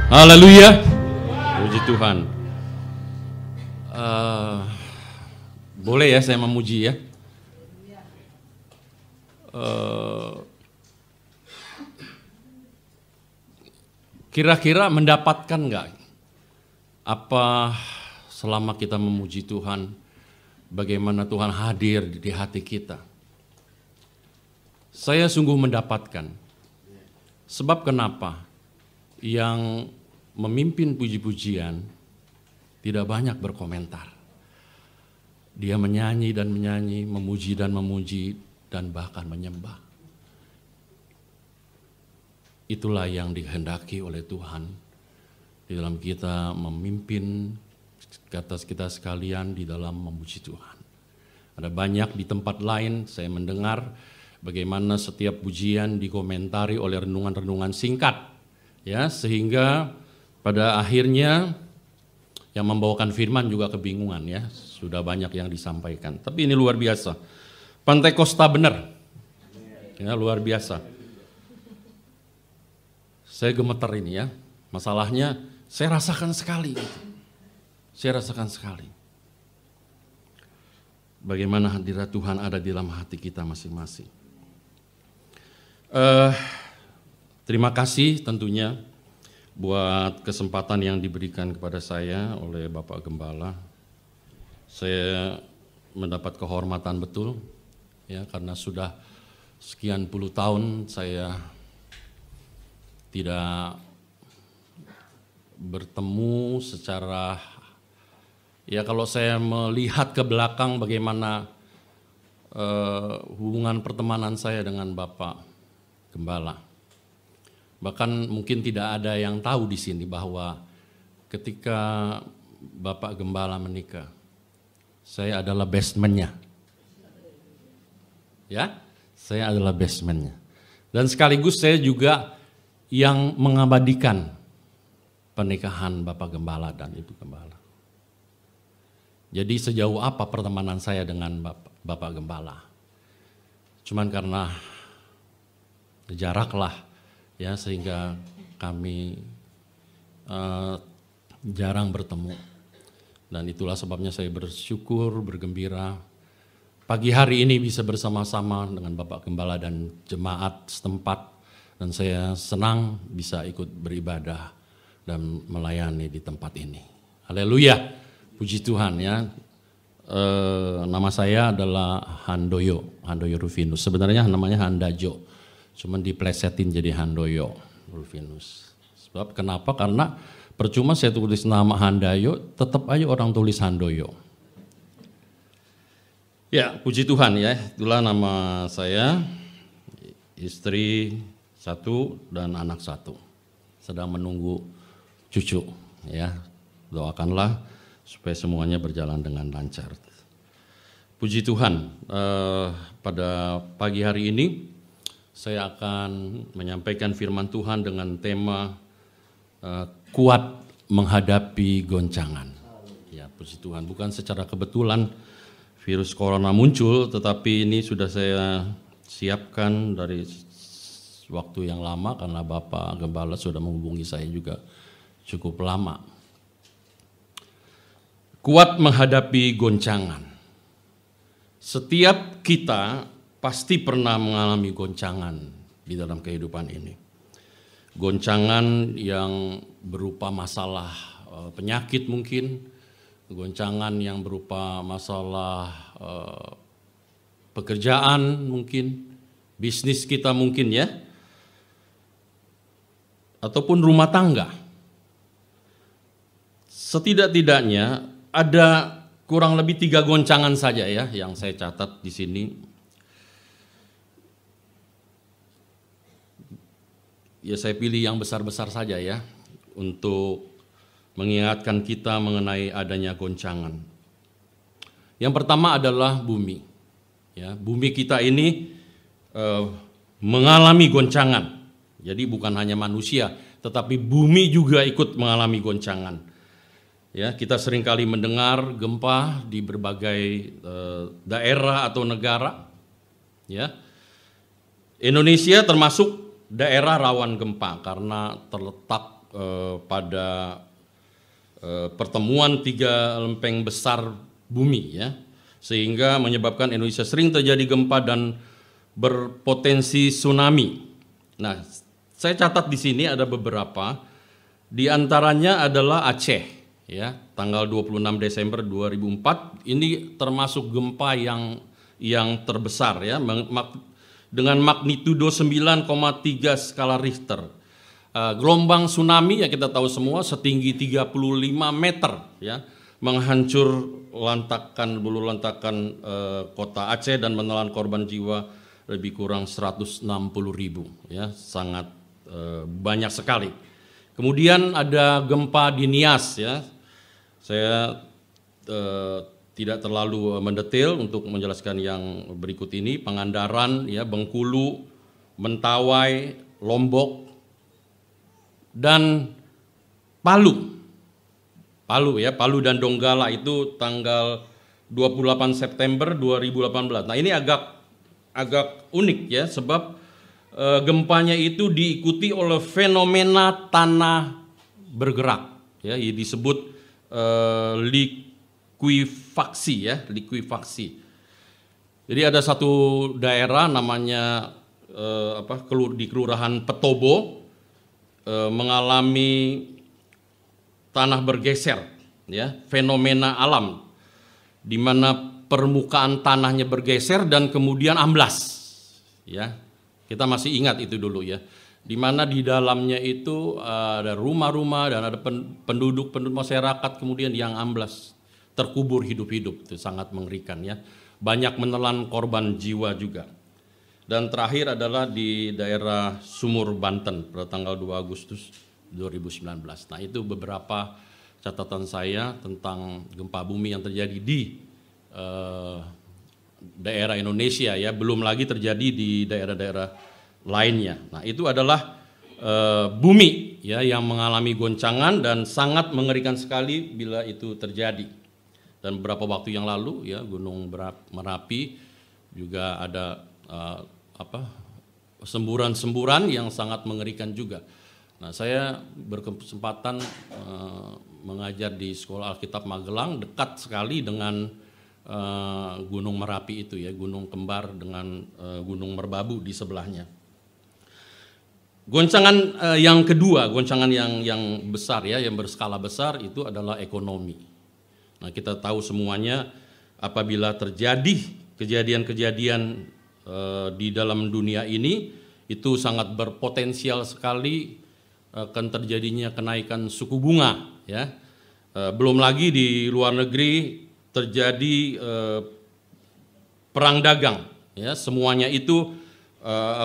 Haleluya, puji Tuhan. Boleh ya saya memuji ya. Kira-kira mendapatkan nggak apa selama kita memuji Tuhan, bagaimana Tuhan hadir di hati kita? Saya sungguh mendapatkan. Sebab kenapa? Yang memimpin puji-pujian tidak banyak berkomentar. Dia menyanyi dan menyanyi, memuji dan memuji, dan bahkan menyembah. Itulah yang dikehendaki oleh Tuhan di dalam kita memimpin kita sekalian di dalam memuji Tuhan. Ada banyak di tempat lain saya mendengar bagaimana setiap pujian dikomentari oleh renungan-renungan singkat. Ya, sehingga pada akhirnya yang membawakan firman juga kebingungan ya, sudah banyak yang disampaikan. Tapi ini luar biasa, Pantekosta benar, ya luar biasa. Saya gemeter ini ya, masalahnya saya rasakan sekali, gitu. Saya rasakan sekali. Bagaimana hadirat Tuhan ada di dalam hati kita masing-masing. Terima kasih tentunya buat kesempatan yang diberikan kepada saya oleh Bapak Gembala. Saya mendapat kehormatan betul ya, karena sudah sekian puluh tahun saya tidak bertemu secara, ya kalau saya melihat ke belakang bagaimana hubungan pertemanan saya dengan Bapak Gembala. Bahkan mungkin tidak ada yang tahu di sini bahwa ketika Bapak Gembala menikah, saya adalah basementnya. Ya, saya adalah basementnya. Dan sekaligus saya juga yang mengabadikan pernikahan Bapak Gembala dan Ibu Gembala. Jadi sejauh apa pertemanan saya dengan Bapak Gembala? Cuman karena jarak lah ya, sehingga kami jarang bertemu. Dan itulah sebabnya saya bersyukur, bergembira pagi hari ini bisa bersama-sama dengan Bapak Gembala dan jemaat setempat. Dan saya senang bisa ikut beribadah dan melayani di tempat ini. Haleluya, puji Tuhan ya. Nama saya adalah Handoyo Rufinus. Sebenarnya namanya Handajo, cuman diplesetin jadi Handoyo Rufinus. Sebab kenapa? Karena percuma saya tulis nama Handayo, tetap aja orang tulis Handoyo. Ya, puji Tuhan ya. Itulah nama saya, istri 1 dan anak 1. Sedang menunggu cucu ya. Doakanlah supaya semuanya berjalan dengan lancar. Puji Tuhan, pada pagi hari ini saya akan menyampaikan firman Tuhan dengan tema kuat menghadapi goncangan. Ya, puji Tuhan, bukan secara kebetulan virus corona muncul, tetapi ini sudah saya siapkan dari waktu yang lama karena Bapak Gembala sudah menghubungi saya juga cukup lama. Kuat menghadapi goncangan. Setiap kita pasti pernah mengalami goncangan di dalam kehidupan ini. Goncangan yang berupa masalah penyakit mungkin, goncangan yang berupa masalah pekerjaan mungkin, bisnis kita mungkin ya, ataupun rumah tangga. Setidak-tidaknya ada kurang lebih 3 goncangan saja ya yang saya catat di sini. Ya saya pilih yang besar-besar saja ya untuk mengingatkan kita mengenai adanya goncangan. Yang pertama adalah bumi. Ya, bumi kita ini mengalami goncangan. Jadi bukan hanya manusia, tetapi bumi juga ikut mengalami goncangan. Ya, kita seringkali mendengar gempa di berbagai daerah atau negara. Ya, Indonesia termasuk daerah rawan gempa karena terletak pada pertemuan 3 lempeng besar bumi, ya, sehingga menyebabkan Indonesia sering terjadi gempa dan berpotensi tsunami. Nah, saya catat di sini ada beberapa, di antaranya adalah Aceh, ya, tanggal 26 Desember 2004. Ini termasuk gempa yang terbesar, ya, dengan magnitudo 9,3 skala Richter. Gelombang tsunami yang kita tahu semua setinggi 35 meter, ya, menghancur bulu lantakan kota Aceh dan menelan korban jiwa lebih kurang 160.000, ya, sangat banyak sekali. Kemudian ada gempa di Nias, ya. Saya tidak terlalu mendetail untuk menjelaskan yang berikut ini. Pangandaran, ya, Bengkulu, Mentawai, Lombok, dan Palu, ya, Palu dan Donggala itu tanggal 28 September 2018. Nah, ini agak unik, ya, sebab gempanya itu diikuti oleh fenomena tanah bergerak, ya, disebut likuifaksi, ya, likuifaksi. Jadi ada satu daerah namanya di Kelurahan Petobo mengalami tanah bergeser, ya, fenomena alam di mana permukaan tanahnya bergeser dan kemudian amblas, ya. Kita masih ingat itu dulu, ya, di mana di dalamnya itu ada rumah-rumah dan ada penduduk masyarakat kemudian yang amblas, terkubur hidup-hidup. Itu sangat mengerikan, ya. Banyak menelan korban jiwa juga. Dan terakhir adalah di daerah Sumur, Banten pada tanggal 2 Agustus 2019. Nah, itu beberapa catatan saya tentang gempa bumi yang terjadi di daerah Indonesia, ya, belum lagi terjadi di daerah-daerah lainnya. Nah, itu adalah bumi, ya, yang mengalami goncangan dan sangat mengerikan sekali bila itu terjadi. Dan beberapa waktu yang lalu, ya, Gunung Merapi juga ada semburan-semburan yang sangat mengerikan juga. Nah, saya berkesempatan mengajar di Sekolah Alkitab Magelang, dekat sekali dengan Gunung Merapi itu, ya, gunung kembar dengan Gunung Merbabu di sebelahnya. Goncangan yang kedua, goncangan yang besar, ya, yang berskala besar itu adalah ekonomi. Nah, kita tahu semuanya apabila terjadi kejadian-kejadian di dalam dunia ini itu sangat berpotensial sekali akan terjadinya kenaikan suku bunga, ya. Belum lagi di luar negeri terjadi perang dagang, ya, semuanya itu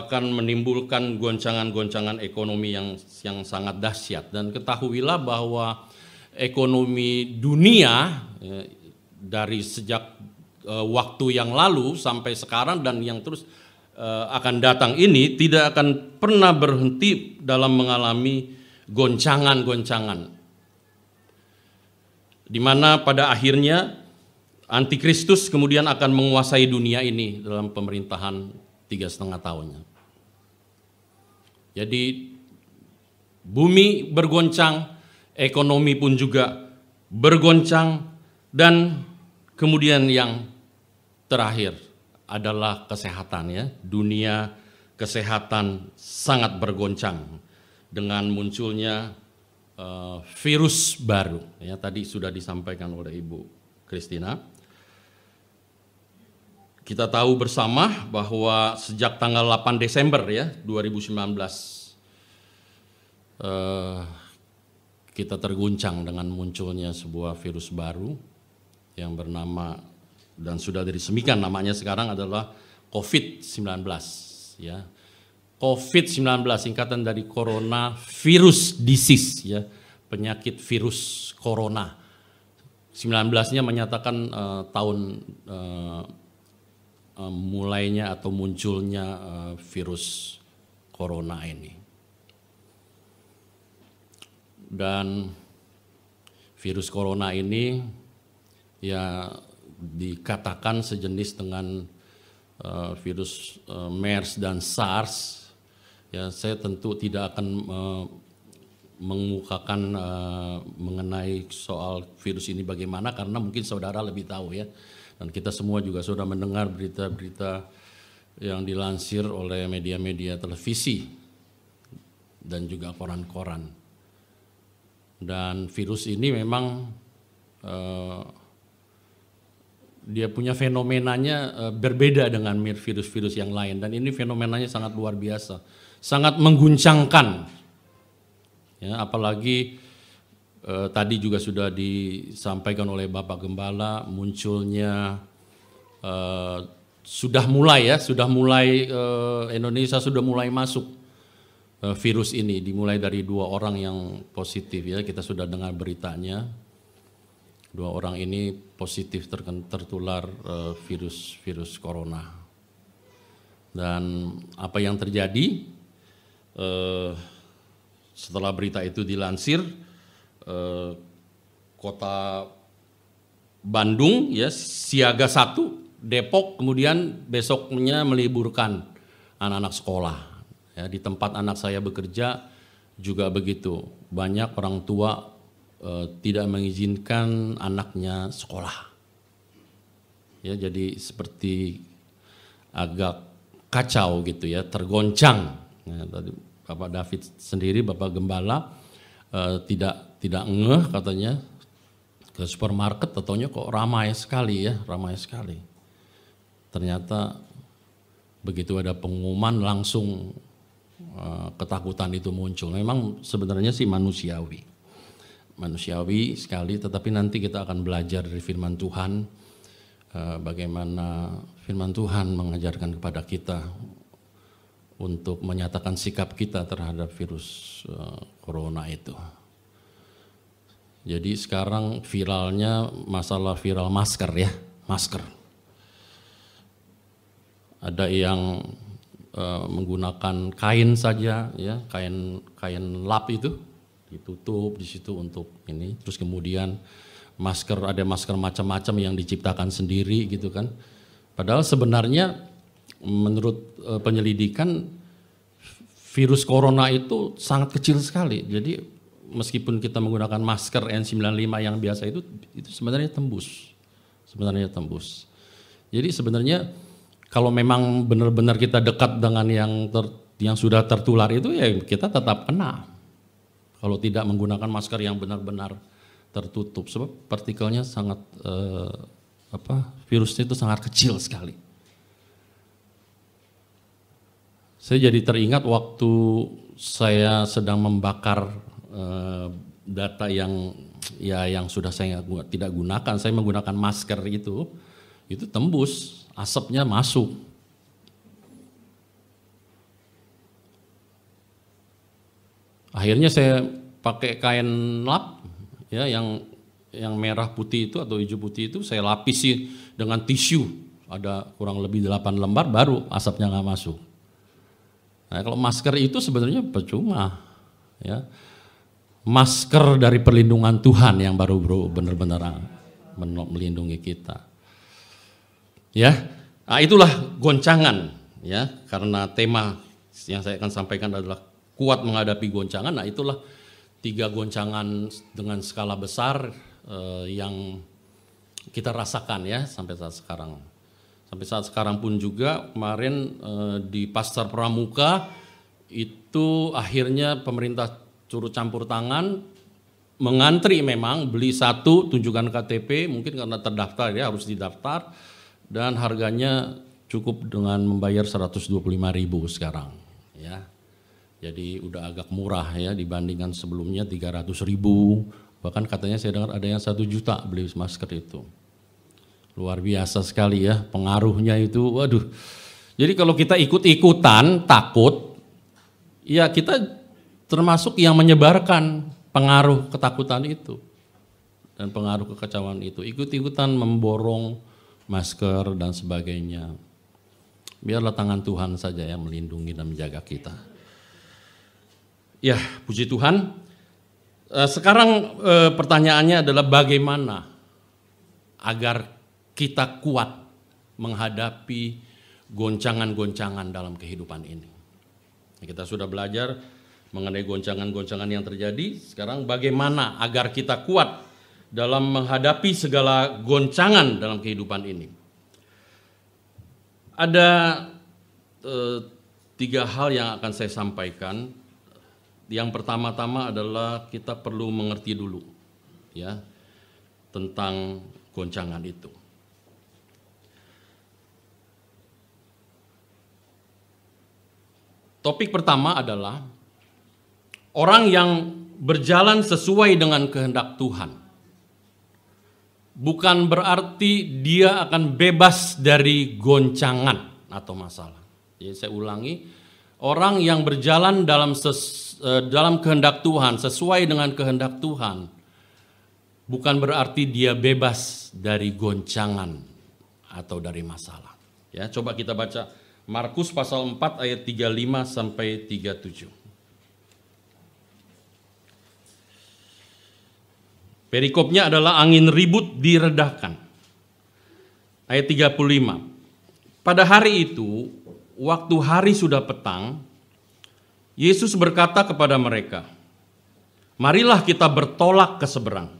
akan menimbulkan goncangan-goncangan ekonomi yang sangat dahsyat. Dan ketahuilah bahwa ekonomi dunia, ya, dari sejak waktu yang lalu sampai sekarang dan yang terus akan datang ini tidak akan pernah berhenti dalam mengalami goncangan-goncangan, di mana pada akhirnya Antikristus kemudian akan menguasai dunia ini dalam pemerintahan 3,5 tahunnya. Jadi bumi bergoncang, ekonomi pun juga bergoncang, dan kemudian yang terakhir adalah kesehatan, ya. Dunia kesehatan sangat bergoncang dengan munculnya virus baru, ya, tadi sudah disampaikan oleh Ibu Christina. Kita tahu bersama bahwa sejak tanggal 8 Desember, ya, 2019 kita terguncang dengan munculnya sebuah virus baru yang bernama, dan sudah diresmikan namanya sekarang adalah COVID-19, ya. COVID-19 singkatan dari Corona Virus Disease, ya, penyakit virus corona. 19-nya menyatakan tahun mulainya atau munculnya virus corona ini. Dan virus corona ini, ya, dikatakan sejenis dengan virus MERS dan SARS. Ya, saya tentu tidak akan mengemukakan mengenai soal virus ini bagaimana, karena mungkin saudara lebih tahu ya. Dan kita semua juga sudah mendengar berita-berita yang dilansir oleh media-media televisi dan juga koran-koran. Dan virus ini memang dia punya fenomenanya berbeda dengan virus-virus yang lain, dan ini fenomenanya sangat luar biasa, sangat mengguncangkan. Ya, apalagi tadi juga sudah disampaikan oleh Bapak Gembala, munculnya sudah mulai Indonesia sudah mulai masuk virus ini, dimulai dari 2 orang yang positif ya, kita sudah dengar beritanya. 2 orang ini positif tertular virus corona. Dan apa yang terjadi setelah berita itu dilansir, Kota Bandung ya siaga 1, Depok kemudian besoknya meliburkan anak-anak sekolah. Ya, di tempat anak saya bekerja juga begitu. Banyak orang tua tidak mengizinkan anaknya sekolah. Ya, jadi seperti agak kacau gitu ya, tergoncang. Ya, tadi Bapak David sendiri, Bapak Gembala tidak ngeh katanya ke supermarket, ataunya kok ramai sekali ya, ramai sekali. Ternyata begitu ada pengumuman langsung ketakutan itu muncul. Memang sebenarnya sih manusiawi sekali, tetapi nanti kita akan belajar dari firman Tuhan, bagaimana firman Tuhan mengajarkan kepada kita untuk menyatakan sikap kita terhadap virus corona itu. Jadi sekarang viralnya masalah viral masker ya, masker. Ada yang menggunakan kain saja ya, kain lap itu ditutup di situ untuk ini, terus kemudian ada masker macam-macam yang diciptakan sendiri gitu kan. Padahal sebenarnya menurut penyelidikan virus corona itu sangat kecil sekali. Jadi meskipun kita menggunakan masker N95 yang biasa itu sebenarnya tembus. Jadi sebenarnya kalau memang benar-benar kita dekat dengan yang sudah tertular itu ya kita tetap kena. Kalau tidak menggunakan masker yang benar-benar tertutup, sebab partikelnya sangat virusnya itu sangat kecil sekali. Saya jadi teringat waktu saya sedang membakar data yang sudah saya tidak gunakan, saya menggunakan masker itu tembus. Asapnya masuk. Akhirnya saya pakai kain lap ya yang merah putih itu atau hijau putih itu saya lapisi dengan tisu. Ada kurang lebih 8 lembar baru asapnya nggak masuk. Nah, kalau masker itu sebenarnya percuma ya. Masker dari perlindungan Tuhan yang baru benar-benar melindungi kita. Ya, nah itulah goncangan ya, karena tema yang saya akan sampaikan adalah kuat menghadapi goncangan. Nah itulah 3 goncangan dengan skala besar yang kita rasakan ya sampai saat sekarang. Sampai saat sekarang pun juga kemarin di Pasar Pramuka itu akhirnya pemerintah turut campur tangan, mengantri memang beli 1 tunjukkan KTP, mungkin karena terdaftar ya harus didaftar. Dan harganya cukup dengan membayar 125.000 sekarang ya. Jadi udah agak murah ya dibandingkan sebelumnya 300.000. Bahkan katanya saya dengar ada yang 1 juta beli masker itu. Luar biasa sekali ya pengaruhnya itu, waduh. Jadi kalau kita ikut-ikutan takut, ya kita termasuk yang menyebarkan pengaruh ketakutan itu. Dan pengaruh kekacauan itu. Ikut-ikutan memborong masker dan sebagainya. Biarlah tangan Tuhan saja yang melindungi dan menjaga kita. Ya, puji Tuhan. Sekarang pertanyaannya adalah bagaimana agar kita kuat menghadapi goncangan-goncangan dalam kehidupan ini. Kita sudah belajar mengenai goncangan-goncangan yang terjadi. Sekarang bagaimana agar kita kuat dalam menghadapi segala goncangan dalam kehidupan ini. Ada 3 hal yang akan saya sampaikan. Yang pertama-tama adalah kita perlu mengerti dulu ya tentang goncangan itu. Topik pertama adalah orang yang berjalan sesuai dengan kehendak Tuhan. Bukan berarti dia akan bebas dari goncangan atau masalah. Jadi saya ulangi, orang yang berjalan dalam kehendak Tuhan, sesuai dengan kehendak Tuhan, bukan berarti dia bebas dari goncangan atau dari masalah. Ya, coba kita baca Markus pasal 4 ayat 35 sampai 37. Perikopnya adalah angin ribut diredahkan. Ayat 35. Pada hari itu, waktu hari sudah petang, Yesus berkata kepada mereka, "Marilah kita bertolak ke seberang."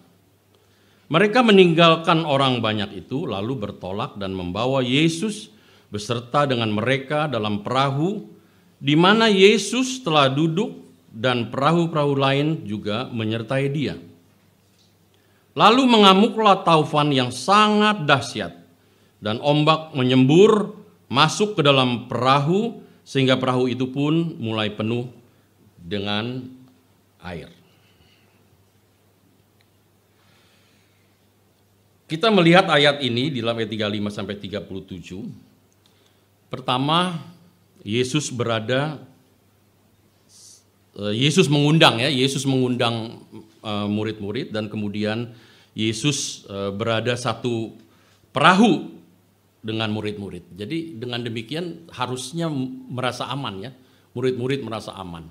Mereka meninggalkan orang banyak itu, lalu bertolak dan membawa Yesus beserta dengan mereka dalam perahu, di mana Yesus telah duduk dan perahu-perahu lain juga menyertai dia. Lalu mengamuklah taufan yang sangat dahsyat, dan ombak menyembur masuk ke dalam perahu, sehingga perahu itu pun mulai penuh dengan air. Kita melihat ayat ini di dalam ayat 35 sampai 37. Pertama, Yesus mengundang murid-murid, dan kemudian Yesus berada satu perahu dengan murid-murid. Jadi dengan demikian harusnya merasa aman ya, murid-murid merasa aman.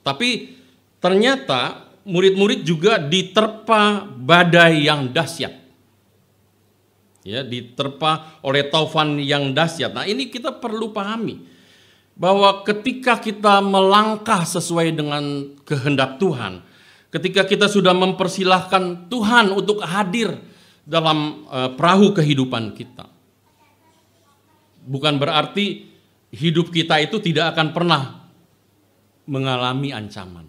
Tapi ternyata murid-murid juga diterpa badai yang dahsyat. Ya, diterpa oleh taufan yang dahsyat. Nah, ini kita perlu pahami bahwa ketika kita melangkah sesuai dengan kehendak Tuhan, ketika kita sudah mempersilahkan Tuhan untuk hadir dalam perahu kehidupan kita, bukan berarti hidup kita itu tidak akan pernah mengalami ancaman.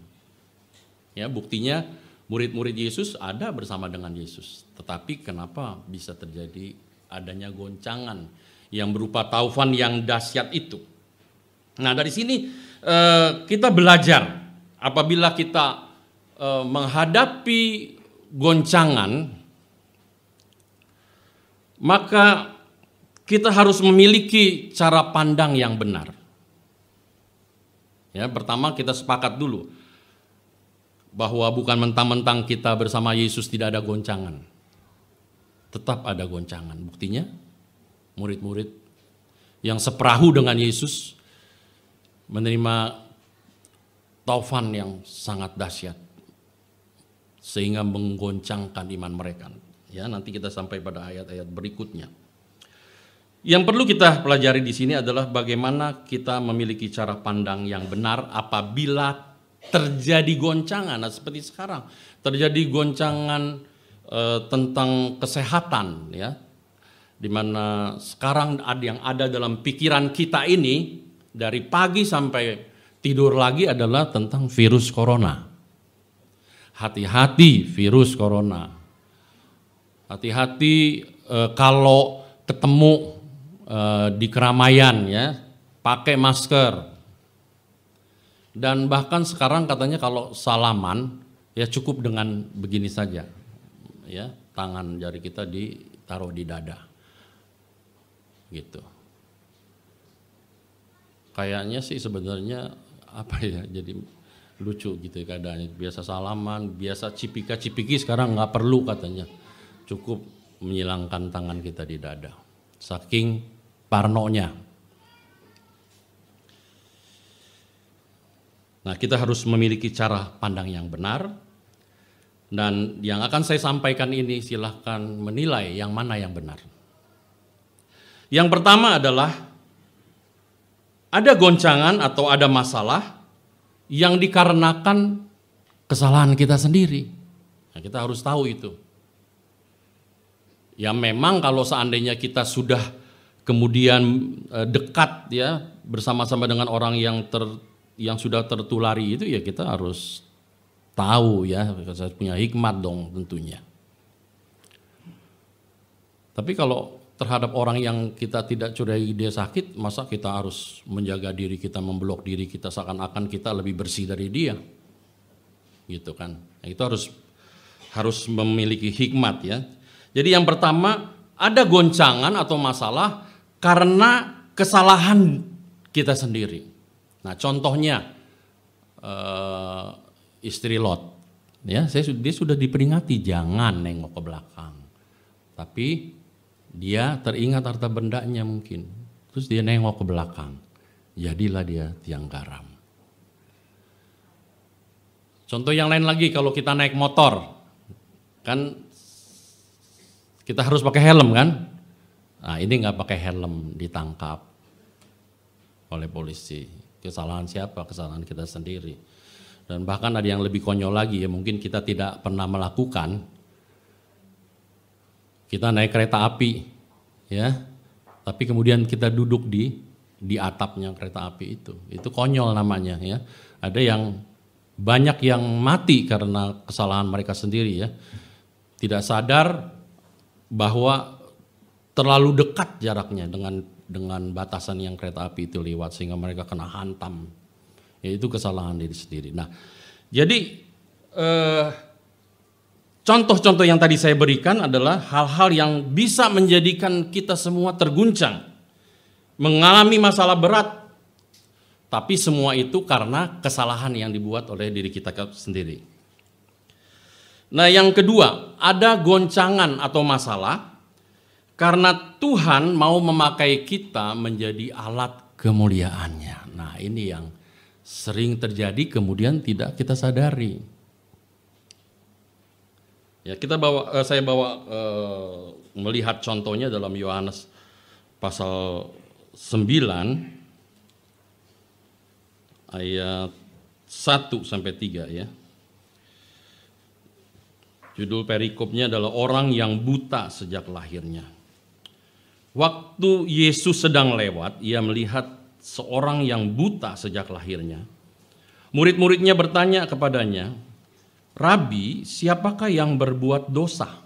Ya, buktinya murid-murid Yesus ada bersama dengan Yesus. Tetapi kenapa bisa terjadi adanya goncangan yang berupa taufan yang dahsyat itu? Nah, dari sini kita belajar apabila kita menghadapi goncangan, maka kita harus memiliki cara pandang yang benar. Ya, pertama kita sepakat dulu bahwa bukan mentang-mentang kita bersama Yesus tidak ada goncangan. Tetap ada goncangan. Buktinya murid-murid yang seperahu dengan Yesus menerima taufan yang sangat dahsyat sehingga menggoncangkan iman mereka. Ya, nanti kita sampai pada ayat-ayat berikutnya. Yang perlu kita pelajari di sini adalah bagaimana kita memiliki cara pandang yang benar apabila terjadi goncangan. Nah, seperti sekarang terjadi goncangan tentang kesehatan, ya, di mana sekarang yang ada dalam pikiran kita ini dari pagi sampai tidur lagi adalah tentang virus corona. Hati-hati virus corona. Hati-hati kalau ketemu di keramaian, ya, pakai masker. Dan bahkan sekarang katanya kalau salaman ya cukup dengan begini saja, ya, tangan jari kita ditaruh di dada, gitu. Kayaknya sih sebenarnya apa ya, jadi lucu gitu keadaannya. Biasa salaman, biasa cipika-cipiki, sekarang nggak perlu katanya, cukup menyilangkan tangan kita di dada. Saking parnonya. Nah, kita harus memiliki cara pandang yang benar, dan yang akan saya sampaikan ini silahkan menilai yang mana yang benar. Yang pertama adalah ada goncangan atau ada masalah yang dikarenakan kesalahan kita sendiri. Nah, kita harus tahu itu. Ya memang kalau seandainya kita sudah kemudian dekat ya bersama-sama dengan orang yang sudah tertulari itu, ya kita harus tahu ya, saya punya hikmat dong tentunya. Tapi kalau terhadap orang yang kita tidak curigai dia sakit, masa kita harus menjaga diri kita, memblok diri kita seakan-akan kita lebih bersih dari dia, gitu kan? Nah, itu harus memiliki hikmat ya. Jadi yang pertama, ada goncangan atau masalah karena kesalahan kita sendiri. Nah contohnya istri Lot, ya dia sudah diperingati jangan nengok ke belakang, tapi dia teringat harta bendanya mungkin, terus dia nengok ke belakang, jadilah dia tiang garam. Contoh yang lain lagi, kalau kita naik motor, kan kita harus pakai helm kan? Nah ini nggak pakai helm ditangkap oleh polisi. Kesalahan siapa? Kesalahan kita sendiri. Dan bahkan ada yang lebih konyol lagi ya, mungkin kita tidak pernah melakukan. Kita naik kereta api, ya, tapi kemudian kita duduk di atapnya kereta api itu konyol namanya ya. Ada yang banyak yang mati karena kesalahan mereka sendiri ya, tidak sadar bahwa terlalu dekat jaraknya dengan batasan yang kereta api itu lewat sehingga mereka kena hantam. Ya, itu kesalahan diri sendiri. Nah, jadi contoh-contoh yang tadi saya berikan adalah hal-hal yang bisa menjadikan kita semua terguncang, mengalami masalah berat, tapi semua itu karena kesalahan yang dibuat oleh diri kita sendiri. Nah yang kedua, ada goncangan atau masalah karena Tuhan mau memakai kita menjadi alat kemuliaannya. Nah ini yang sering terjadi kemudian tidak kita sadari. Ya, saya bawa melihat contohnya dalam Yohanes pasal 9 ayat 1-3 ya. Judul perikopnya adalah orang yang buta sejak lahirnya. Waktu Yesus sedang lewat, ia melihat seorang yang buta sejak lahirnya. Murid-muridnya bertanya kepadanya, "Rabi, siapakah yang berbuat dosa?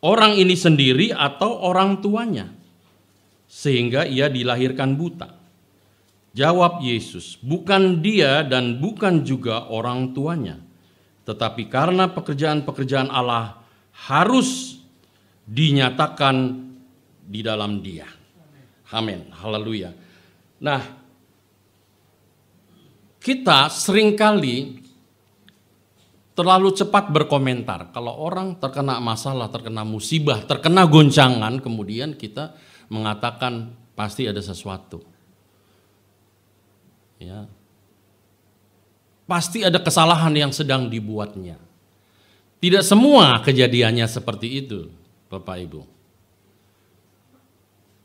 Orang ini sendiri atau orang tuanya? Sehingga ia dilahirkan buta." Jawab Yesus, "Bukan dia dan bukan juga orang tuanya. Tetapi karena pekerjaan-pekerjaan Allah harus dinyatakan di dalam dia." Amin, haleluya. Nah, kita seringkali terlalu cepat berkomentar. Kalau orang terkena masalah, terkena musibah, terkena goncangan, kemudian kita mengatakan pasti ada sesuatu. Ya. Pasti ada kesalahan yang sedang dibuatnya. Tidak semua kejadiannya seperti itu, Bapak Ibu.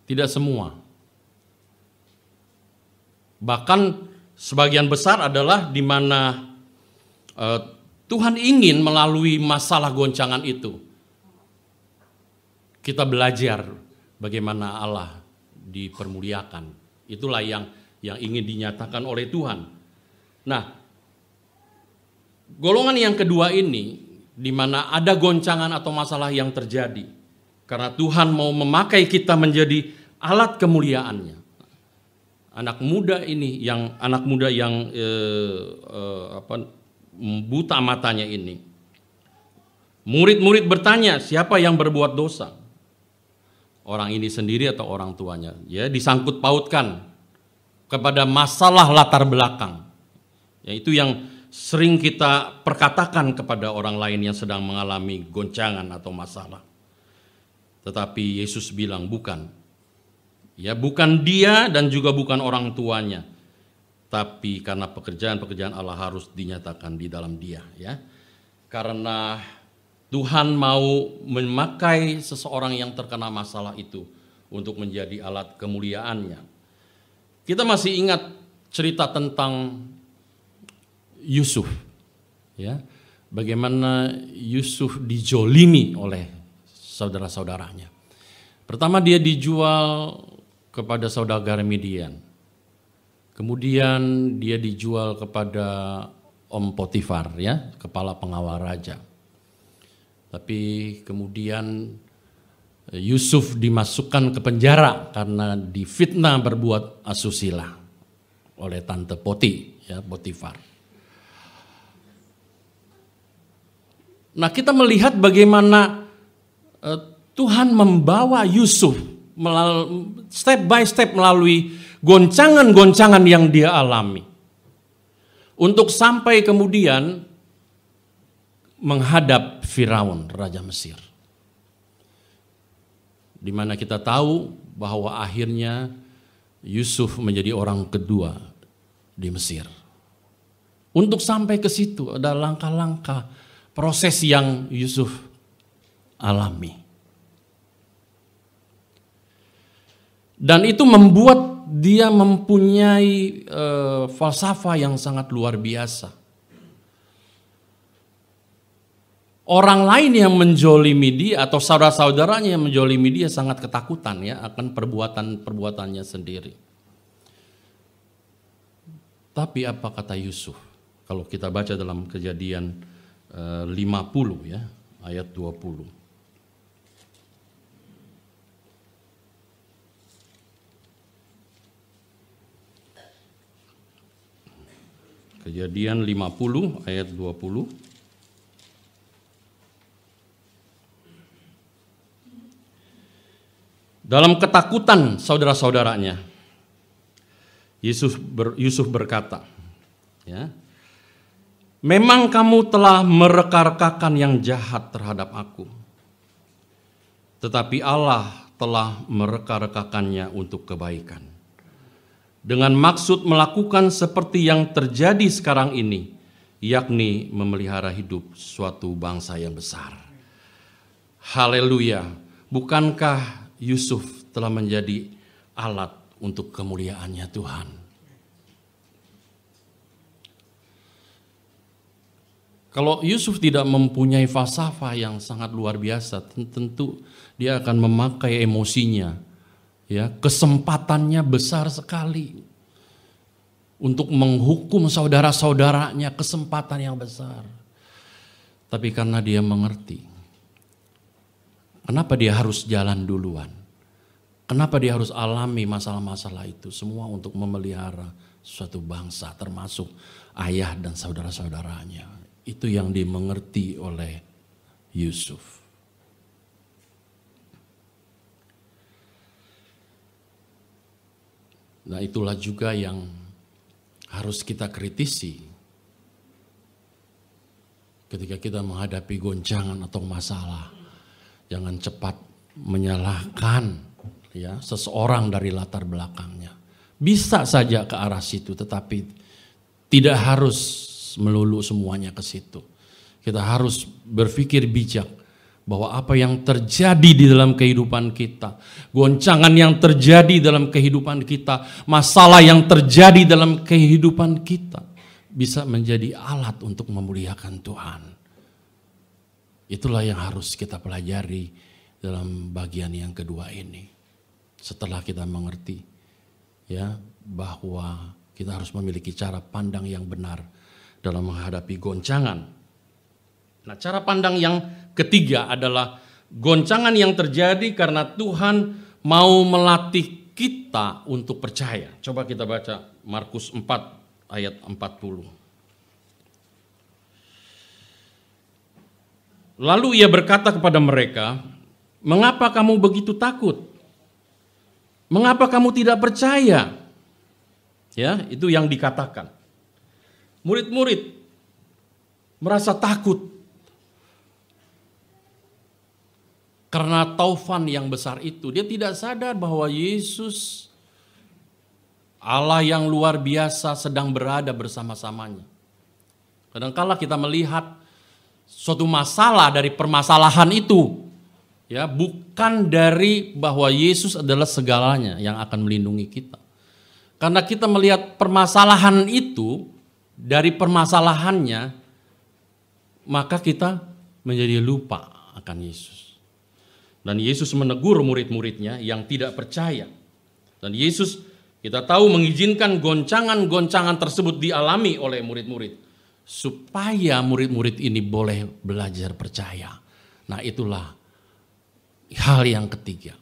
Tidak semua. Bahkan sebagian besar adalah di mana Tuhan ingin melalui masalah goncangan itu kita belajar bagaimana Allah dipermuliakan. Itulah yang ingin dinyatakan oleh Tuhan. Nah, golongan yang kedua ini di mana ada goncangan atau masalah yang terjadi karena Tuhan mau memakai kita menjadi alat kemuliaannya. Anak muda yang buta matanya ini. Murid-murid bertanya, siapa yang berbuat dosa? Orang ini sendiri atau orang tuanya? Ya, disangkut pautkan kepada masalah latar belakang. Yaitu yang sering kita perkatakan kepada orang lain yang sedang mengalami goncangan atau masalah. Tetapi Yesus bilang bukan. Ya, bukan dia dan juga bukan orang tuanya. Tapi karena pekerjaan-pekerjaan Allah harus dinyatakan di dalam dia, ya. Karena Tuhan mau memakai seseorang yang terkena masalah itu untuk menjadi alat kemuliaannya. Kita masih ingat cerita tentang Yusuf, ya, bagaimana Yusuf dijolimi oleh saudara-saudaranya. Pertama dia dijual kepada saudagar Midian, kemudian dia dijual kepada Om Potifar, ya, kepala pengawal raja. Tapi kemudian Yusuf dimasukkan ke penjara karena difitnah berbuat asusila oleh tante Poti, ya, Potifar. Nah, kita melihat bagaimana Tuhan membawa Yusuf step by step melalui goncangan-goncangan yang dia alami untuk sampai kemudian menghadap Firaun, Raja Mesir. Di mana kita tahu bahwa akhirnya Yusuf menjadi orang kedua di Mesir. Untuk sampai ke situ ada langkah-langkah proses yang Yusuf alami. Dan itu membuat dia mempunyai falsafah yang sangat luar biasa. Orang lain yang menjolimi dia atau saudara-saudaranya yang menjolimi dia sangat ketakutan, ya, akan perbuatannya sendiri. Tapi apa kata Yusuf? Kalau kita baca dalam Kejadian 50, ya, ayat 20. Kejadian 50 ayat 20. Dalam ketakutan saudara-saudaranya, Yusuf berkata, ya, memang kamu telah mereka-rekakan yang jahat terhadap aku, tetapi Allah telah mereka-rekakannya untuk kebaikan, dengan maksud melakukan seperti yang terjadi sekarang ini, yakni memelihara hidup suatu bangsa yang besar. Haleluya! Bukankah Yusuf telah menjadi alat untuk kemuliaannya Tuhan? Kalau Yusuf tidak mempunyai falsafah yang sangat luar biasa, tentu dia akan memakai emosinya, ya, kesempatannya besar sekali untuk menghukum saudara-saudaranya, kesempatan yang besar. Tapi karena dia mengerti, kenapa dia harus jalan duluan? Kenapa dia harus alami masalah-masalah itu semua untuk memelihara suatu bangsa, termasuk ayah dan saudara-saudaranya. Itu yang dimengerti oleh Yusuf. Nah, itulah juga yang harus kita kritisi ketika kita menghadapi goncangan atau masalah. Jangan cepat menyalahkan, ya, seseorang dari latar belakangnya. Bisa saja ke arah situ, tetapi tidak harus melulu semuanya ke situ. Kita harus berpikir bijak bahwa apa yang terjadi di dalam kehidupan kita, goncangan yang terjadi dalam kehidupan kita, masalah yang terjadi dalam kehidupan kita bisa menjadi alat untuk memuliakan Tuhan. Itulah yang harus kita pelajari dalam bagian yang kedua ini. Setelah kita mengerti, ya, bahwa kita harus memiliki cara pandang yang benar dalam menghadapi goncangan. Nah, cara pandang yang ketiga adalah goncangan yang terjadi karena Tuhan mau melatih kita untuk percaya. Coba kita baca Markus 4 ayat 40. Lalu ia berkata kepada mereka, "Mengapa kamu begitu takut? Mengapa kamu tidak percaya?" Ya, itu yang dikatakan. Murid-murid merasa takut karena taufan yang besar itu. Dia tidak sadar bahwa Yesus, Allah yang luar biasa, sedang berada bersama-samanya. Kadangkala kita melihat suatu masalah dari permasalahan itu, ya, bukan dari bahwa Yesus adalah segalanya yang akan melindungi kita. Karena kita melihat permasalahan itu dari permasalahannya, maka kita menjadi lupa akan Yesus. Dan Yesus menegur murid-muridnya yang tidak percaya. Dan Yesus kita tahu mengizinkan goncangan-goncangan tersebut dialami oleh murid-murid, supaya murid-murid ini boleh belajar percaya. Nah, itulah hal yang ketiga.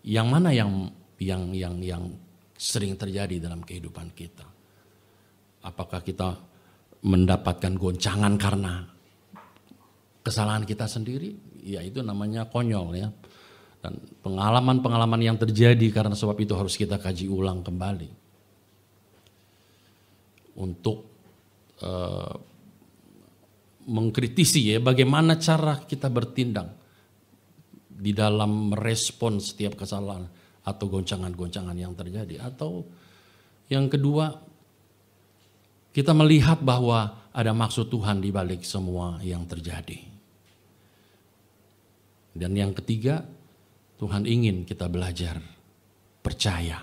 Yang mana yang sering terjadi dalam kehidupan kita? Apakah kita mendapatkan goncangan karena kesalahan kita sendiri? Ya, itu namanya konyol ya. Dan pengalaman-pengalaman yang terjadi karena sebab itu harus kita kaji ulang kembali. Untuk mengkritisi ya, bagaimana cara kita bertindak di dalam merespon setiap kesalahan atau goncangan-goncangan yang terjadi. Atau yang kedua, kita melihat bahwa ada maksud Tuhan di balik semua yang terjadi. Dan yang ketiga, Tuhan ingin kita belajar percaya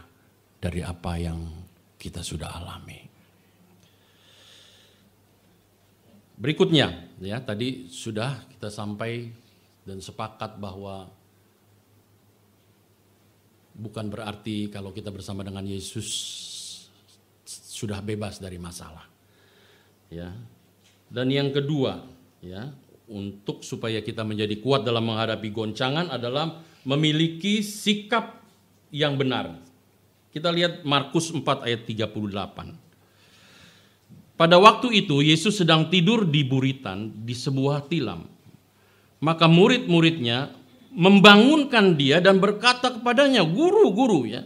dari apa yang kita sudah alami. Berikutnya, ya tadi sudah kita sampai dan sepakat bahwa bukan berarti kalau kita bersama dengan Yesus sudah bebas dari masalah. Ya. Dan yang kedua, ya, untuk supaya kita menjadi kuat dalam menghadapi goncangan adalah memiliki sikap yang benar. Kita lihat Markus 4 ayat 38. Pada waktu itu Yesus sedang tidur di buritan di sebuah tilam. Maka murid-muridnya membangunkan dia dan berkata kepadanya, "Guru, guru," ya.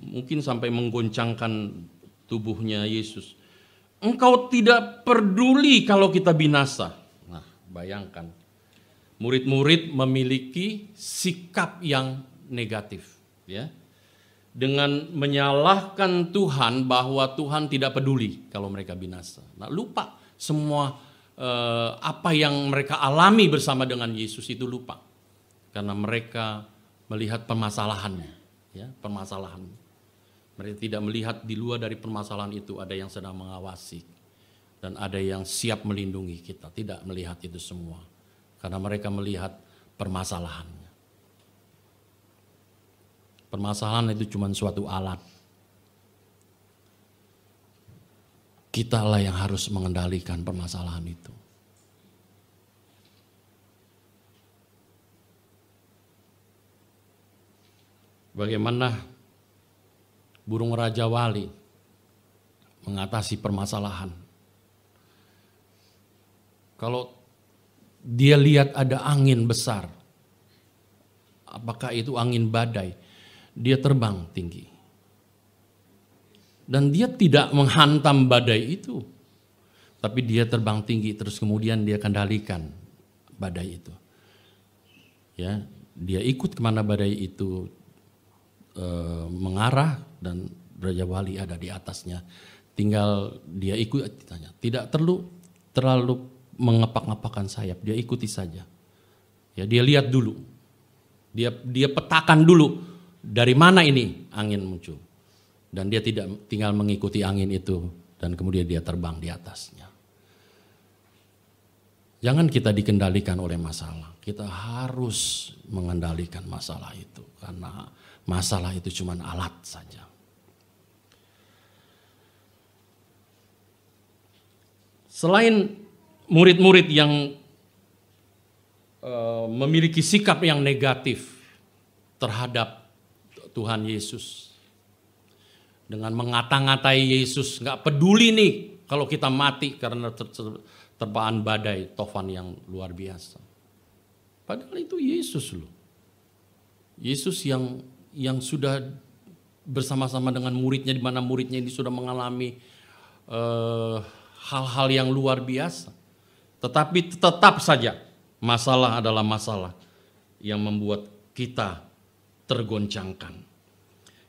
Mungkin sampai menggoncangkan tubuhnya Yesus. "Engkau tidak peduli kalau kita binasa." Nah, bayangkan. Murid-murid memiliki sikap yang negatif, ya. Dengan menyalahkan Tuhan bahwa Tuhan tidak peduli kalau mereka binasa. Nah, lupa semua apa yang mereka alami bersama dengan Yesus itu lupa. Karena mereka melihat permasalahannya, ya, permasalahan. Mereka tidak melihat di luar dari permasalahan itu ada yang sedang mengawasi dan ada yang siap melindungi kita. Tidak melihat itu semua. Karena mereka melihat permasalahannya. Permasalahan itu cuma suatu alat. Kitalah yang harus mengendalikan permasalahan itu. Bagaimana burung Raja Wali mengatasi permasalahan? Kalau dia lihat ada angin besar, apakah itu angin badai, dia terbang tinggi. Dan dia tidak menghantam badai itu, tapi dia terbang tinggi terus kemudian dia kendalikan badai itu. Ya, dia ikut kemana badai itu mengarah dan Raja Wali ada di atasnya. Tinggal dia ikut, tidak terlalu mengepak-ngepakkan sayap, dia ikuti saja. Ya, dia lihat dulu, dia petakan dulu dari mana ini angin muncul. Dan dia tidak tinggal mengikuti angin itu dan kemudian dia terbang di atasnya. Jangan kita dikendalikan oleh masalah. Kita harus mengendalikan masalah itu karena masalah itu cuma alat saja. Selain murid-murid yang memiliki sikap yang negatif terhadap Tuhan Yesus, dengan mengata-ngatai Yesus, nggak peduli nih kalau kita mati karena terpaan badai tofan yang luar biasa. Padahal itu Yesus loh. Yesus yang sudah bersama-sama dengan muridnya, di mana muridnya ini sudah mengalami hal-hal yang luar biasa. Tetapi tetap saja masalah adalah masalah yang membuat kita tergoncangkan.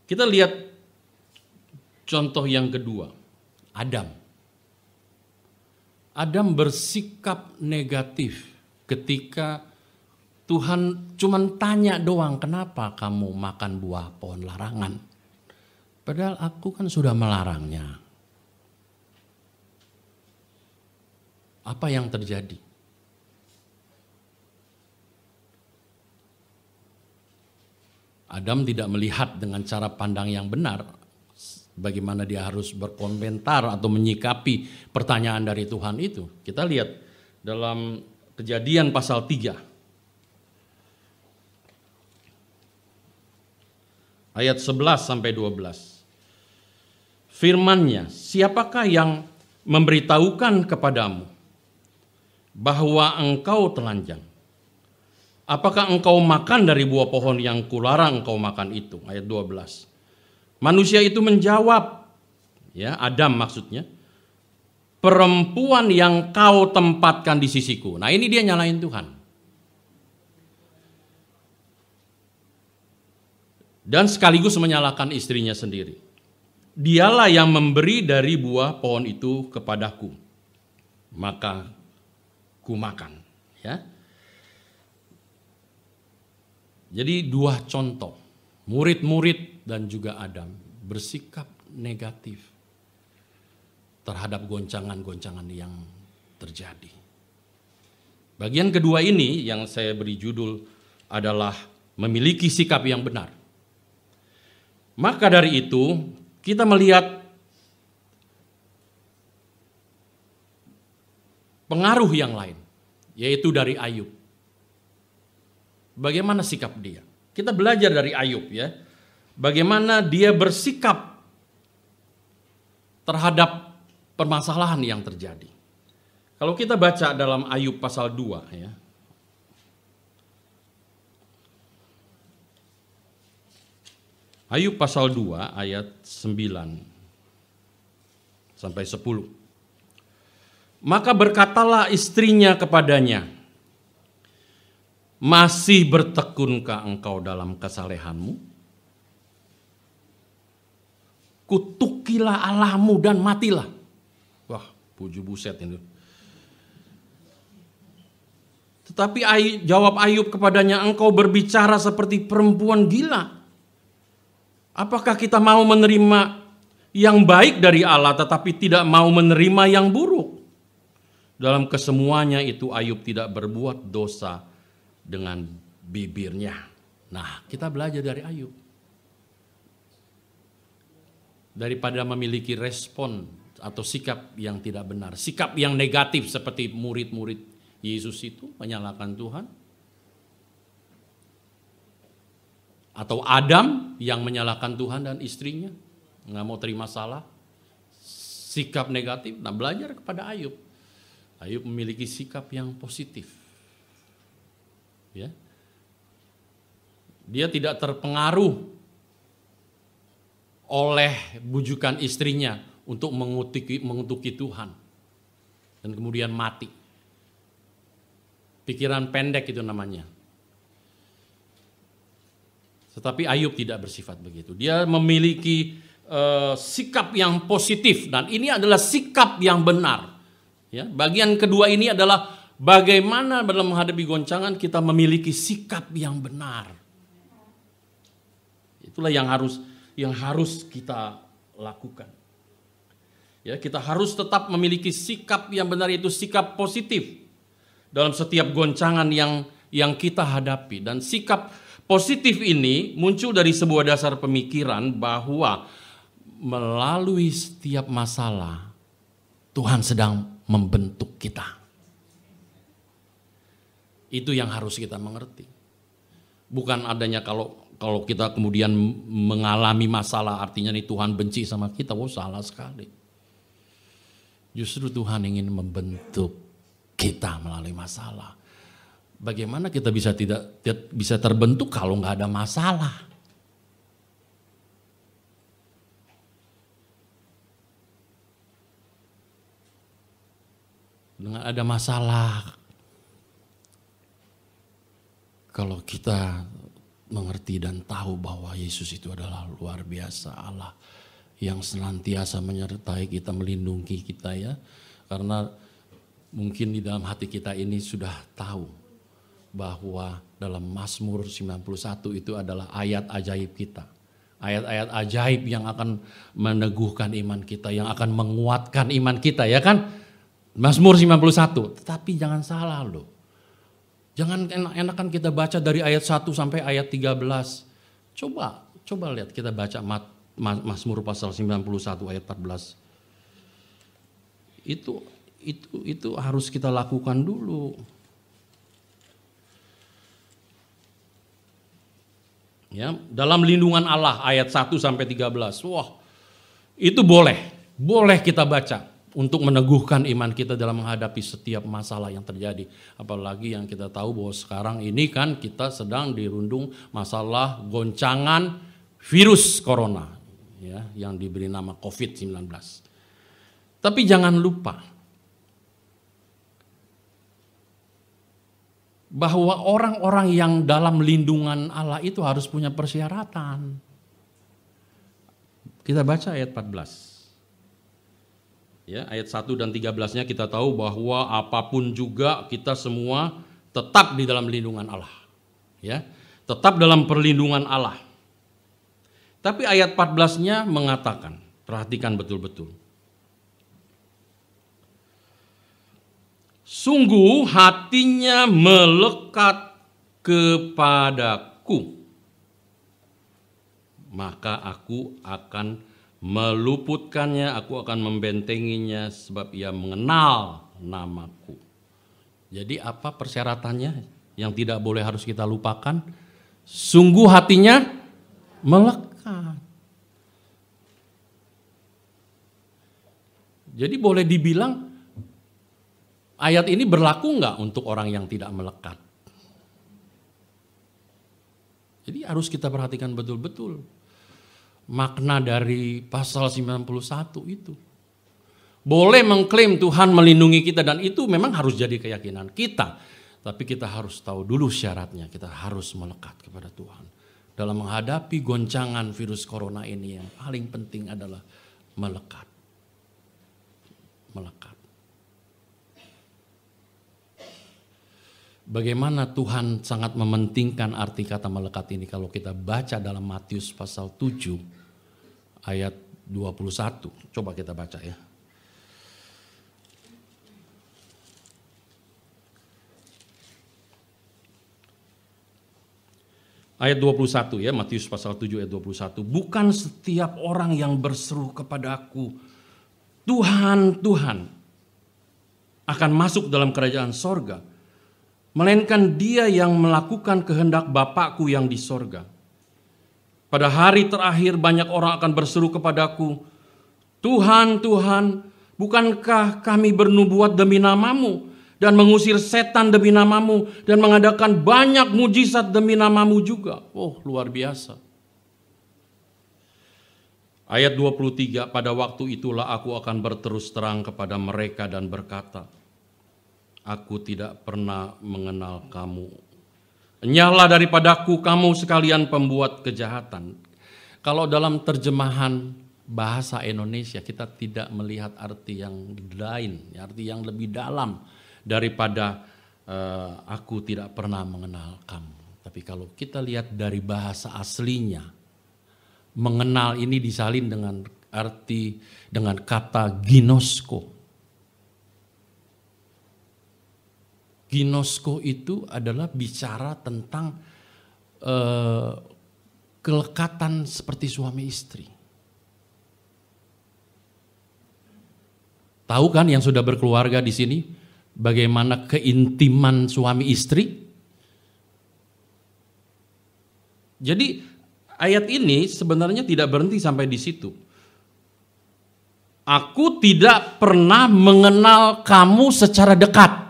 Kita lihat contoh yang kedua, Adam. Adam bersikap negatif ketika Tuhan cuma tanya doang, kenapa kamu makan buah pohon larangan? Padahal aku kan sudah melarangnya. Apa yang terjadi? Adam tidak melihat dengan cara pandang yang benar bagaimana dia harus berkomentar atau menyikapi pertanyaan dari Tuhan itu. Kita lihat dalam Kejadian pasal 3 ayat 11 sampai 12. Firman-Nya, siapakah yang memberitahukan kepadamu bahwa engkau telanjang? Apakah engkau makan dari buah pohon yang kularang engkau makan itu? Ayat 12. Manusia itu menjawab, ya Adam maksudnya, perempuan yang kau tempatkan di sisiku. Nah ini dia nyalain Tuhan. Dan sekaligus menyalahkan istrinya sendiri. Dialah yang memberi dari buah pohon itu kepadaku, maka ku makan. Ya. Jadi dua contoh, murid-murid dan juga Adam bersikap negatif terhadap goncangan-goncangan yang terjadi. Bagian kedua ini yang saya beri judul adalah memiliki sikap yang benar. Maka dari itu kita melihat pengaruh yang lain, yaitu dari Ayub. Bagaimana sikap dia? Kita belajar dari Ayub ya. Bagaimana dia bersikap terhadap permasalahan yang terjadi. Kalau kita baca dalam Ayub pasal 2 ya. Ayub pasal 2 ayat 9 sampai 10. Maka berkatalah istrinya kepadanya, masih bertekunkah engkau dalam kesalehanmu? Kutukilah Allahmu dan matilah. Wah, puju buset itu. Tetapi jawab Ayub kepadanya, engkau berbicara seperti perempuan gila. Apakah kita mau menerima yang baik dari Allah tetapi tidak mau menerima yang buruk? Dalam kesemuanya itu Ayub tidak berbuat dosa dengan bibirnya. Nah, kita belajar dari Ayub. Daripada memiliki respon atau sikap yang tidak benar, sikap yang negatif seperti murid-murid Yesus itu menyalahkan Tuhan, atau Adam yang menyalahkan Tuhan dan istrinya, nggak mau terima salah, sikap negatif. Nah, belajar kepada Ayub. Ayub memiliki sikap yang positif. Ya. Dia tidak terpengaruh oleh bujukan istrinya untuk mengutuki Tuhan dan kemudian mati. Pikiran pendek itu namanya. Tetapi Ayub tidak bersifat begitu. Dia memiliki sikap yang positif dan ini adalah sikap yang benar. Ya, bagian kedua ini adalah bagaimana dalam menghadapi goncangan kita memiliki sikap yang benar. Itulah yang harus kita lakukan. Ya, kita harus tetap memiliki sikap yang benar, yaitu sikap positif dalam setiap goncangan yang kita hadapi. Dan sikap positif ini muncul dari sebuah dasar pemikiran bahwa melalui setiap masalah Tuhan sedang membentuk kita. Itu yang harus kita mengerti. Bukan adanya kalau kita kemudian mengalami masalah artinya nih Tuhan benci sama kita. Oh, salah sekali. Justru Tuhan ingin membentuk kita melalui masalah. Bagaimana kita bisa terbentuk kalau nggak ada masalah? Dengan ada masalah, kalau kita mengerti dan tahu bahwa Yesus itu adalah luar biasa Allah yang senantiasa menyertai kita, melindungi kita ya. Karena mungkin di dalam hati kita ini sudah tahu bahwa dalam Mazmur 91 itu adalah ayat ajaib kita. Ayat-ayat ajaib yang akan meneguhkan iman kita, yang akan menguatkan iman kita ya kan. Mazmur 91, tetapi jangan salah loh. Jangan enak-enakan kita baca dari ayat 1 sampai ayat 13. Coba lihat kita baca Mazmur pasal 91 ayat 14. Itu harus kita lakukan dulu. Ya, dalam lindungan Allah ayat 1 sampai 13. Wah, itu boleh kita baca untuk meneguhkan iman kita dalam menghadapi setiap masalah yang terjadi. Apalagi yang kita tahu bahwa sekarang ini kan kita sedang dirundung masalah goncangan virus corona, ya, yang diberi nama COVID-19. Tapi jangan lupa bahwa orang-orang yang dalam lindungan Allah itu harus punya persyaratan. Kita baca ayat 14. Ya, ayat 1 dan 13-nya kita tahu bahwa apapun juga kita semua tetap di dalam lindungan Allah. Ya, tetap dalam perlindungan Allah. Tapi ayat 14-nya mengatakan, perhatikan betul-betul. Sungguh hatinya melekat kepadaku, maka aku akan meluputkannya, aku akan membentenginya sebab ia mengenal namaku. Jadi apa persyaratannya yang tidak boleh harus kita lupakan? Sungguh hatinya melekat. Jadi boleh dibilang ayat ini berlaku enggak untuk orang yang tidak melekat? Jadi harus kita perhatikan betul-betul makna dari pasal 91 itu. Boleh mengklaim Tuhan melindungi kita dan itu memang harus jadi keyakinan kita. Tapi kita harus tahu dulu syaratnya, kita harus melekat kepada Tuhan. Dalam menghadapi goncangan virus corona ini yang paling penting adalah melekat. Melekat. Bagaimana Tuhan sangat mementingkan arti kata melekat ini kalau kita baca dalam Matius pasal 7 ayat 21. Coba kita baca ya. Ayat 21 ya, Matius pasal 7 ayat 21. Bukan setiap orang yang berseru kepadaku, Tuhan, Tuhan, akan masuk dalam kerajaan sorga, melainkan dia yang melakukan kehendak Bapakku yang di sorga. Pada hari terakhir banyak orang akan berseru kepadaku, Tuhan, Tuhan, bukankah kami bernubuat demi namamu dan mengusir setan demi namamu dan mengadakan banyak mujizat demi namamu juga. Oh, luar biasa. Ayat 23, pada waktu itulah aku akan berterus terang kepada mereka dan berkata, aku tidak pernah mengenal kamu. Enyahlah daripadaku kamu sekalian pembuat kejahatan. Kalau dalam terjemahan bahasa Indonesia kita tidak melihat arti yang lain, arti yang lebih dalam daripada aku tidak pernah mengenal kamu. Tapi kalau kita lihat dari bahasa aslinya, mengenal ini disalin dengan arti dengan kata ginosko. Ginosko itu adalah bicara tentang kelekatan seperti suami istri. Tahu kan yang sudah berkeluarga di sini bagaimana keintiman suami istri? Jadi ayat ini sebenarnya tidak berhenti sampai di situ. Aku tidak pernah mengenal kamu secara dekat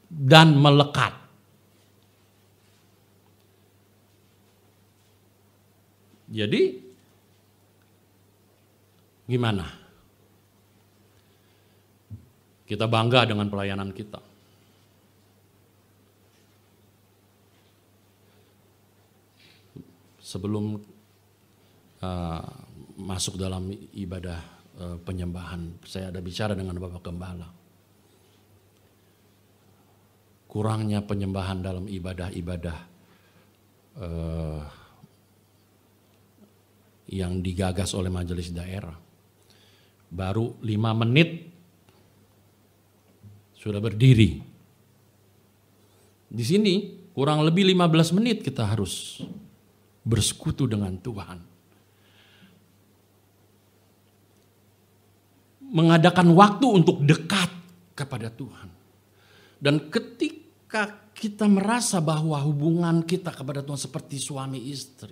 dan melekat. Jadi gimana? Kita bangga dengan pelayanan kita. Sebelum masuk dalam ibadah penyembahan, saya ada bicara dengan Bapak Gembala. Kurangnya penyembahan dalam ibadah-ibadah yang digagas oleh majelis daerah. Baru 5 menit sudah berdiri. Di sini kurang lebih 15 menit kita harus bersekutu dengan Tuhan. Mengadakan waktu untuk dekat kepada Tuhan. Dan ketika kita merasa bahwa hubungan kita kepada Tuhan seperti suami istri,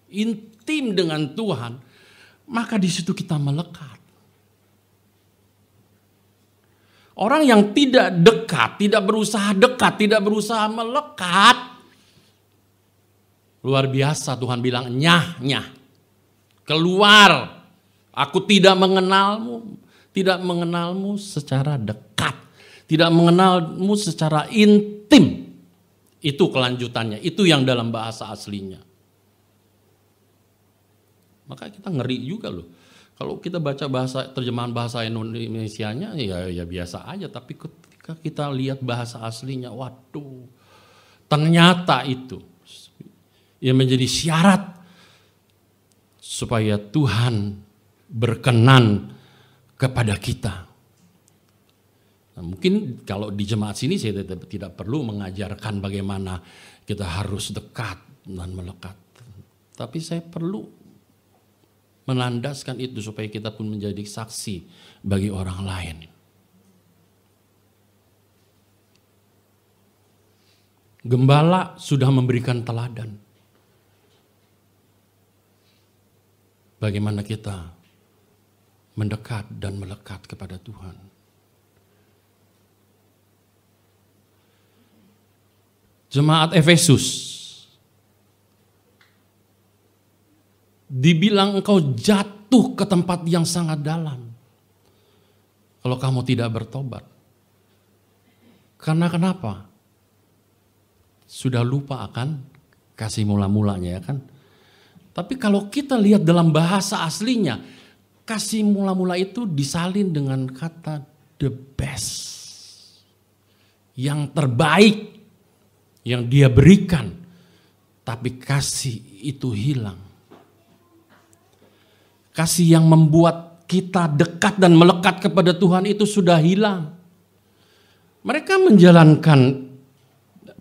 intim dengan Tuhan, maka di situ kita melekat. Orang yang tidak dekat, tidak berusaha dekat, tidak berusaha melekat, luar biasa Tuhan bilang, nyah, keluar, aku tidak mengenalmu secara dekat, tidak mengenalmu secara intim. Itu kelanjutannya, itu yang dalam bahasa aslinya. Maka kita ngeri juga loh. Kalau kita baca terjemahan bahasa Indonesianya ya biasa aja, tapi ketika kita lihat bahasa aslinya, waduh, ternyata itu yang menjadi syarat supaya Tuhan berkenan kepada kita. Nah, mungkin kalau di jemaat sini saya tidak perlu mengajarkan bagaimana kita harus dekat dan melekat, tapi saya perlu menandaskan itu supaya kita pun menjadi saksi bagi orang lain. Gembala sudah memberikan teladan. Bagaimana kita mendekat dan melekat kepada Tuhan. Jemaat Efesus dibilang engkau jatuh ke tempat yang sangat dalam kalau kamu tidak bertobat. Karena kenapa? Sudah lupa akan kasih mula-mulanya, ya kan? Tapi kalau kita lihat dalam bahasa aslinya, kasih mula-mula itu disalin dengan kata the best. Yang terbaik yang dia berikan, tapi kasih itu hilang. Kasih yang membuat kita dekat dan melekat kepada Tuhan itu sudah hilang. Mereka menjalankan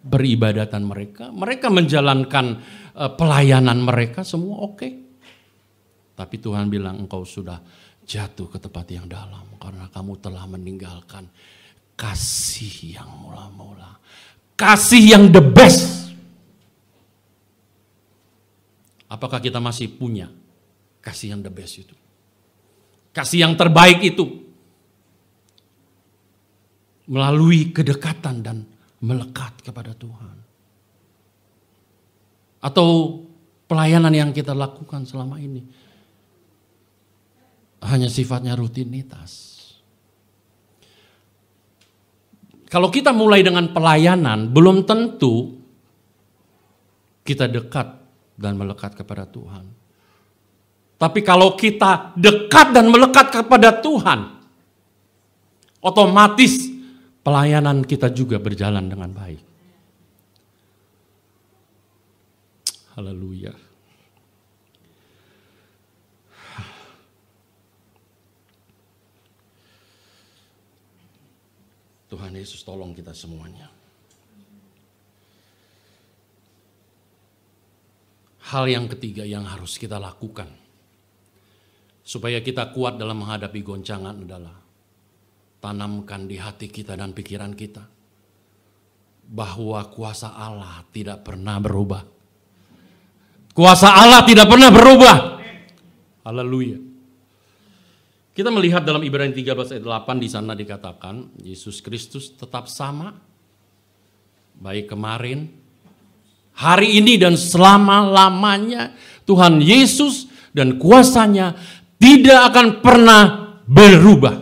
peribadatan mereka menjalankan pelayanan mereka, semua oke. Tapi Tuhan bilang engkau sudah jatuh ke tempat yang dalam karena kamu telah meninggalkan kasih yang mula-mula. Kasih yang the best. Apakah kita masih punya kasih yang the best itu? Kasih yang terbaik itu. Melalui kedekatan dan melekat kepada Tuhan. Atau pelayanan yang kita lakukan selama ini hanya sifatnya rutinitas. Kalau kita mulai dengan pelayanan, belum tentu kita dekat dan melekat kepada Tuhan. Tapi kalau kita dekat dan melekat kepada Tuhan, otomatis pelayanan kita juga berjalan dengan baik. Haleluya. Tuhan Yesus tolong kita semuanya. Hal yang ketiga yang harus kita lakukan supaya kita kuat dalam menghadapi goncangan adalah tanamkan di hati kita dan pikiran kita bahwa kuasa Allah tidak pernah berubah. Kuasa Allah tidak pernah berubah. Haleluya. Kita melihat dalam Ibrani 13 ayat 8 di sana dikatakan Yesus Kristus tetap sama baik kemarin, hari ini dan selama-lamanya. Tuhan Yesus dan kuasanya tidak akan pernah berubah.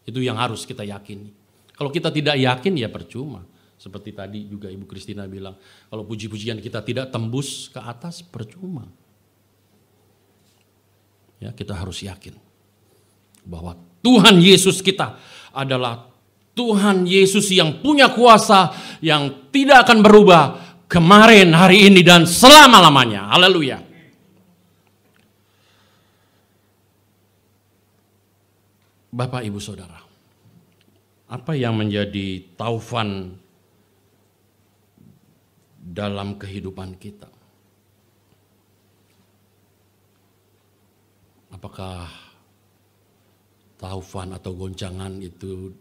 Itu yang harus kita yakini. Kalau kita tidak yakin ya percuma. Seperti tadi juga Ibu Kristina bilang, kalau puji-pujian kita tidak tembus ke atas percuma. Ya, kita harus yakin bahwa Tuhan Yesus kita adalah Tuhan Yesus yang punya kuasa yang tidak akan berubah kemarin, hari ini, dan selama-lamanya. Haleluya. Bapak, Ibu, Saudara, Apa yang menjadi taufan dalam kehidupan kita? Apakah taufan atau goncangan itu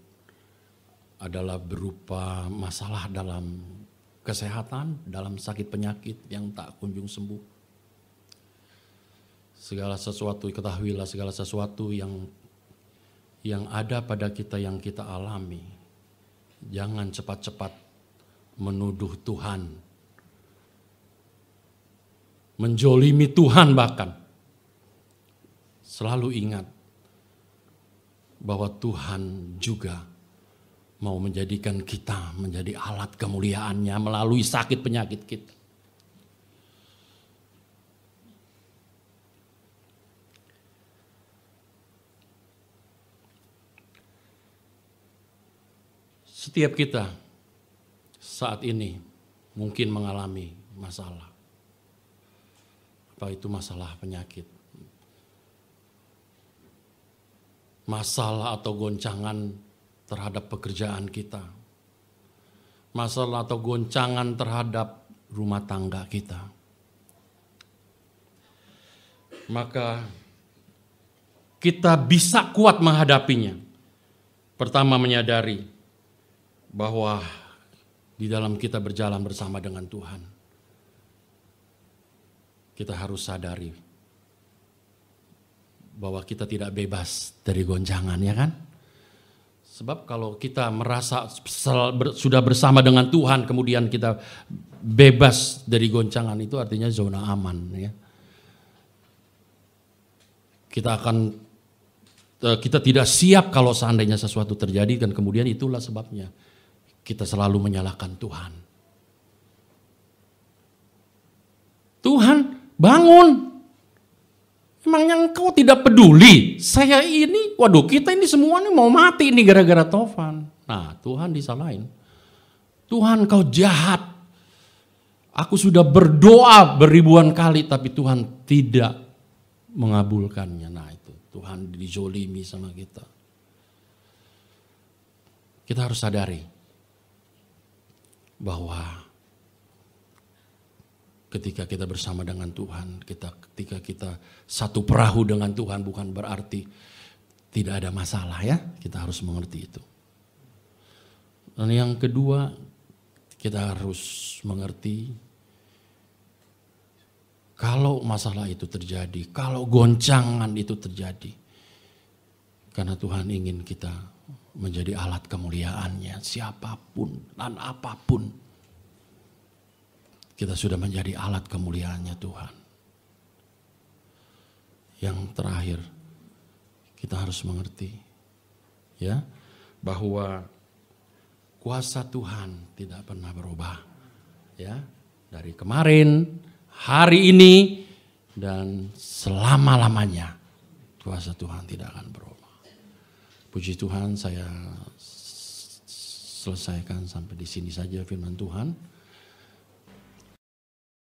adalah berupa masalah dalam kesehatan, dalam sakit penyakit yang tak kunjung sembuh? Segala sesuatu, ketahuilah segala sesuatu yang ada pada kita yang kita alami, jangan cepat-cepat menuduh Tuhan, menjolimi Tuhan bahkan. Selalu ingat bahwa Tuhan juga mau menjadikan kita menjadi alat kemuliaan-Nya melalui sakit penyakit kita. Setiap kita saat ini mungkin mengalami masalah. Apa itu masalah penyakit? Masalah atau goncangan terhadap pekerjaan kita. Masalah atau goncangan terhadap rumah tangga kita. Maka kita bisa kuat menghadapinya. Pertama, menyadari bahwa di dalam kita berjalan bersama dengan Tuhan, kita harus sadari bahwa kita tidak bebas dari goncangan, ya kan? Sebab kalau kita merasa sudah bersama dengan Tuhan, kemudian kita bebas dari goncangan, itu artinya zona aman, ya. Kita tidak siap kalau seandainya sesuatu terjadi, dan kemudian itulah sebabnya kita selalu menyalahkan Tuhan. Tuhan, bangun. Emangnya engkau tidak peduli? Saya ini, kita ini semua ini mau mati ini gara-gara Tovan. Nah, Tuhan disalahin. Tuhan, kau jahat. Aku sudah berdoa beribuan kali tapi Tuhan tidak mengabulkannya. Nah, itu Tuhan dizolimi sama kita. Kita harus sadari bahwa ketika kita bersama dengan Tuhan, ketika kita satu perahu dengan Tuhan, bukan berarti tidak ada masalah, ya. Kita harus mengerti itu. Dan yang kedua, kita harus mengerti kalau masalah itu terjadi, kalau goncangan itu terjadi, karena Tuhan ingin kita menjadi alat kemuliaan-Nya, siapapun dan apapun. Kita sudah menjadi alat kemuliaan-Nya Tuhan. Yang terakhir, kita harus mengerti, ya, bahwa kuasa Tuhan tidak pernah berubah, ya, dari kemarin, hari ini, dan selama-lamanya kuasa Tuhan tidak akan berubah. Puji Tuhan, saya selesaikan sampai di sini saja firman Tuhan.